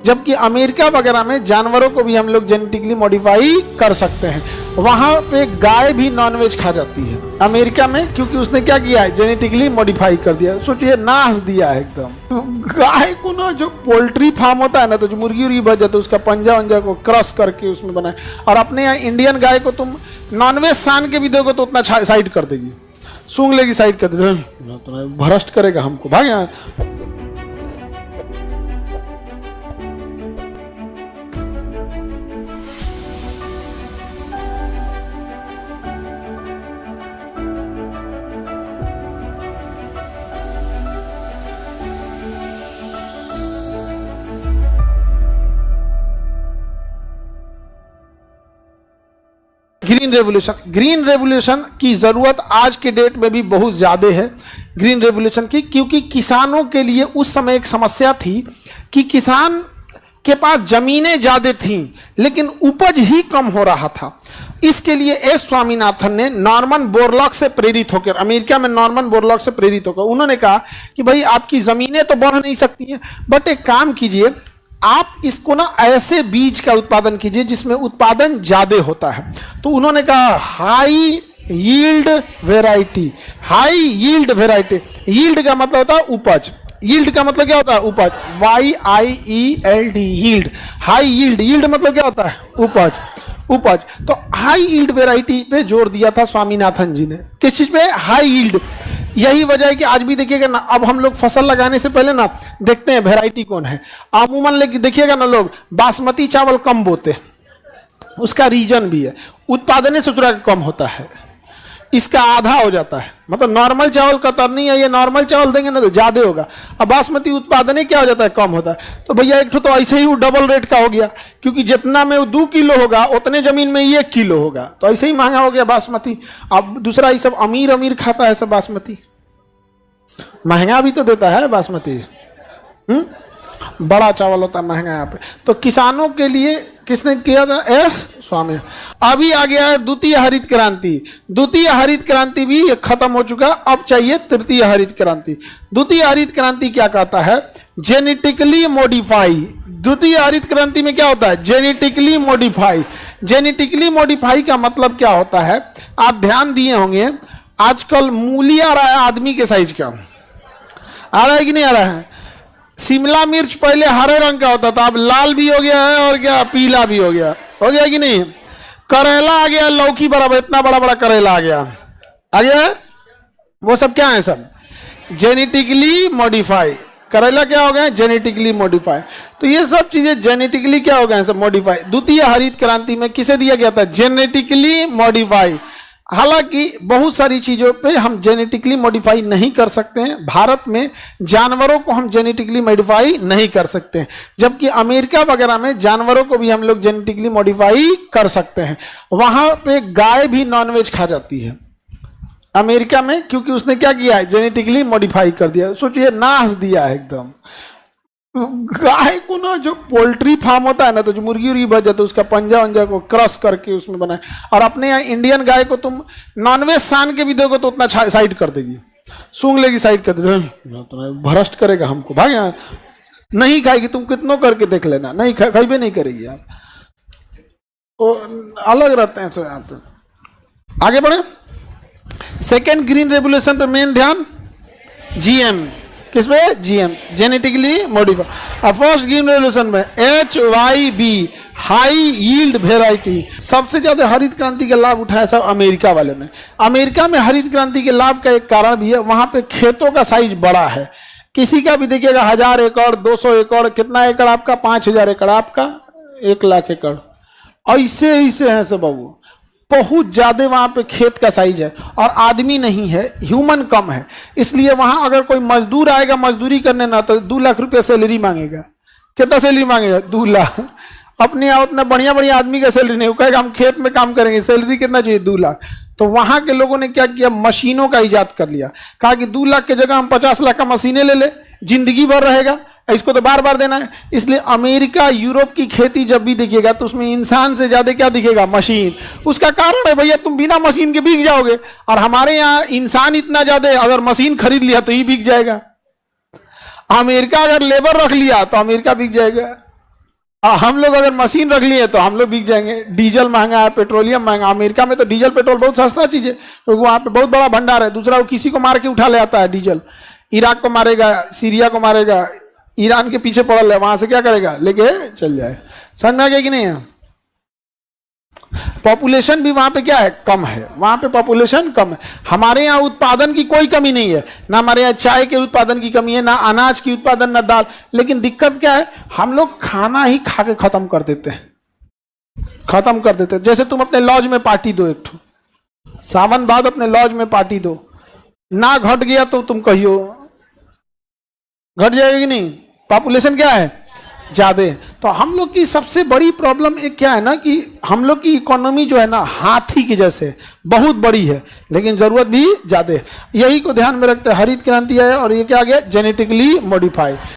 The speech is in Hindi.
जबकि अमेरिका वगैरह में जानवरों को भी हम लोग जेनेटिकली मॉडिफाई कर सकते हैं। वहां पे गाय भी नॉनवेज खा जाती है अमेरिका में, क्योंकि उसने क्या किया है, जेनेटिकली मॉडिफाई कर दिया। सोचिए, नाश दिया है एकदम। गाय को ना, जो पोल्ट्री फार्म होता है ना, तो जो मुर्गी उर्गी बच जाता है उसका पंजा वंजा को क्रश करके उसमें बनाए। और अपने यहाँ इंडियन गाय को तुम नॉनवेज सान के भी दोगे तो उतना साइड कर देगी, सूंघ लेगी, साइड कर देगी, भ्रष्ट करेगा हमको, भाग यहाँ। ग्रीन रेवोल्यूशन की जरूरत आज के डेट में भी बहुत ज्यादा है ग्रीन रेवोल्यूशन की, क्योंकि किसानों के लिए उस समय एक समस्या थी कि किसान के पास जमीनें ज्यादा थीं लेकिन उपज ही कम हो रहा था। इसके लिए एस स्वामीनाथन ने नॉर्मन बोरलॉग से प्रेरित होकर, अमेरिका में नॉर्मन बोरलॉग से प्रेरित होकर उन्होंने कहा कि भाई आपकी जमीनें तो बढ़ नहीं सकती हैं, बट एक काम कीजिए, आप इसको ना ऐसे बीज का उत्पादन कीजिए जिसमें उत्पादन ज्यादा होता है। तो उन्होंने कहा high yield variety. High yield variety, yield का मतलब होता है उपज, यील्ड का मतलब क्या होता है, उपज, YIELD, yield, high yield, yield मतलब क्या होता है, उपज, उपज। तो हाई यील्ड वेराइटी पे जोर दिया था स्वामीनाथन जी ने। किस चीज पे, हाई यील्ड। यही वजह है कि आज भी देखिएगा ना, अब हम लोग फसल लगाने से पहले ना देखते हैं वैरायटी कौन है। अमूमन देखिएगा ना, लोग बासमती चावल कम बोते, उसका रीजन भी है, उत्पादन ससुरा कम होता है, इसका आधा हो जाता है। मतलब नॉर्मल चावल कतर नहीं है, ये नॉर्मल चावल देंगे ना तो ज्यादा होगा। अब बासमती उत्पादन क्या हो जाता है, कम होता है। तो भैया एक तो ऐसे ही वो डबल रेट का हो गया, क्योंकि जितना में वो 2 किलो होगा उतने जमीन में 1 किलो होगा, तो ऐसे ही महंगा हो गया बासमती। अब दूसरा, ये सब अमीर अमीर खाता है सब बासमती, महंगा भी तो देता है बासमती, बड़ा चावल होता है महंगा यहाँ पे। तो किसानों के लिए किसने किया था, स्वामी। अभी आ गया है द्वितीय हरित क्रांति। द्वितीय हरित क्रांति भी खत्म हो चुका, अब चाहिए तृतीय हरित क्रांति। द्वितीय हरित क्रांति क्या कहता है, जेनेटिकली मॉडिफाई। द्वितीय हरित क्रांति में क्या होता है, जेनेटिकली मॉडिफाई। जेनेटिकली मॉडिफाई का मतलब क्या होता है, आप ध्यान दिए होंगे आजकल मूली आ रहा है आदमी के साइज का, आ रहा है कि नहीं आ रहा है। शिमला मिर्च पहले हरे रंग का होता था, अब लाल भी हो गया है और क्या पीला भी हो गया कि नहीं। करेला आ गया लौकी बराबर, इतना बड़ा बड़ा करेला आ गया है। वो सब क्या है, सब जेनेटिकली मॉडिफाई। करेला क्या हो गया, जेनेटिकली मॉडिफाई। तो ये सब चीजें जेनेटिकली क्या हो गए, सब मॉडिफाई। द्वितीय हरित क्रांति में किसे दिया गया था, जेनेटिकली मॉडिफाई। हालांकि बहुत सारी चीजों पे हम जेनेटिकली मॉडिफाई नहीं कर सकते हैं। भारत में जानवरों को हम जेनेटिकली मॉडिफाई नहीं कर सकते हैं, जबकि अमेरिका वगैरह में जानवरों को भी हम लोग जेनेटिकली मॉडिफाई कर सकते हैं। वहां पे गाय भी नॉनवेज खा जाती है अमेरिका में, क्योंकि उसने क्या किया है, जेनेटिकली मॉडिफाई कर दिया। सोचिए, नाश दिया है एकदम। गाय को ना, जो पोल्ट्री फार्म होता है ना, तो जो मुर्गी उर्गी बच जाता है उसका पंजा वंजा को क्रश करके उसमें बनाए। और अपने यहाँ इंडियन गाय को तुम नॉनवेज सान के भी दोगे तो उतना साइड कर देगी, सूंघ लेगी, साइड कर देगी, भ्रष्ट करेगा हमको, भाग यहाँ। नहीं खाएगी, तुम कितनों करके देख लेना, नहीं खाई नहीं करेगी आप। तो अलग रहते हैं सब यहाँ पे। आगे बढ़े। सेकेंड ग्रीन रेवोल्यूशन पे मेन ध्यान, GM, किस पे, GM, genetically modify. First green revolution में HYB, हाई यील्ड वेराइटी। सबसे ज्यादा हरित क्रांति के लाभ उठाया सब अमेरिका वाले ने। अमेरिका में हरित क्रांति के लाभ का एक कारण भी है, वहां पे खेतों का साइज बड़ा है। किसी का भी देखिएगा 1000 एकड़, 200 एकड़, कितना एकड़ आपका, 5000 एकड़ आपका, 1 लाख एकड़, ऐसे हैं सब। बाबू बहुत ज्यादा वहां पे खेत का साइज है और आदमी नहीं है, ह्यूमन कम है। इसलिए वहां अगर कोई मजदूर आएगा मजदूरी करने ना, तो 2 लाख रुपया सैलरी मांगेगा। कितना सैलरी मांगेगा, 2 लाख। अपने यहाँ उतना बढ़िया बढ़िया आदमी का सैलरी नहीं, वो कहेगा हम खेत में काम करेंगे, सैलरी कितना चाहिए, 2 लाख। तो वहां के लोगों ने क्या किया, मशीनों का इजाद कर लिया। कहा कि 2 लाख की जगह हम 50 लाख का मशीनें ले ले, जिंदगी भर रहेगा, इसको तो बार बार देना है। इसलिए अमेरिका यूरोप की खेती जब भी दिखेगा तो उसमें इंसान से ज्यादा क्या दिखेगा, मशीन। उसका कारण है भैया, तुम बिना मशीन के बिक जाओगे, और हमारे यहाँ इंसान इतना ज्यादा है, अगर मशीन खरीद लिया तो ही बिक जाएगा। अमेरिका अगर लेबर रख लिया तो अमेरिका बिक जाएगा। हम लोग अगर मशीन रख लिए तो हम लोग बिक जाएंगे। डीजल महंगा है, पेट्रोलियम महंगा। अमेरिका में तो डीजल पेट्रोल बहुत सस्ता चीज है, क्योंकि वहां पे बहुत बड़ा भंडार है। दूसरा, वो किसी को मार के उठा ले आता है डीजल। इराक को मारेगा, सीरिया को मारेगा, ईरान के पीछे पड़ल है, वहां से क्या करेगा, लेके चल जाए। समझ में आ गया कि नहीं है? पॉपुलेशन भी वहां पे क्या है, कम है। वहां पे पॉपुलेशन कम है। हमारे यहाँ उत्पादन की कोई कमी नहीं है, ना हमारे यहाँ चाय के उत्पादन की कमी है, ना अनाज की उत्पादन, ना दाल। लेकिन दिक्कत क्या है, हम लोग खाना ही खा के खत्म कर देते हैं, खत्म कर देते हैं। जैसे तुम अपने लॉज में पार्टी दो, एक ठो सावन बाद अपने लॉज में पार्टी दो, ना घट गया तो तुम कहियो घट जाएगा कि नहीं। पॉपुलेशन क्या है, ज्यादा। तो हम लोग की सबसे बड़ी प्रॉब्लम एक क्या है ना, कि हम लोग की इकोनॉमी जो है ना, हाथी की जैसे बहुत बड़ी है, लेकिन जरूरत भी ज्यादा है। यही को ध्यान में रखते हरित क्रांति है। और ये क्या आ गया, जेनेटिकली मॉडिफाइड।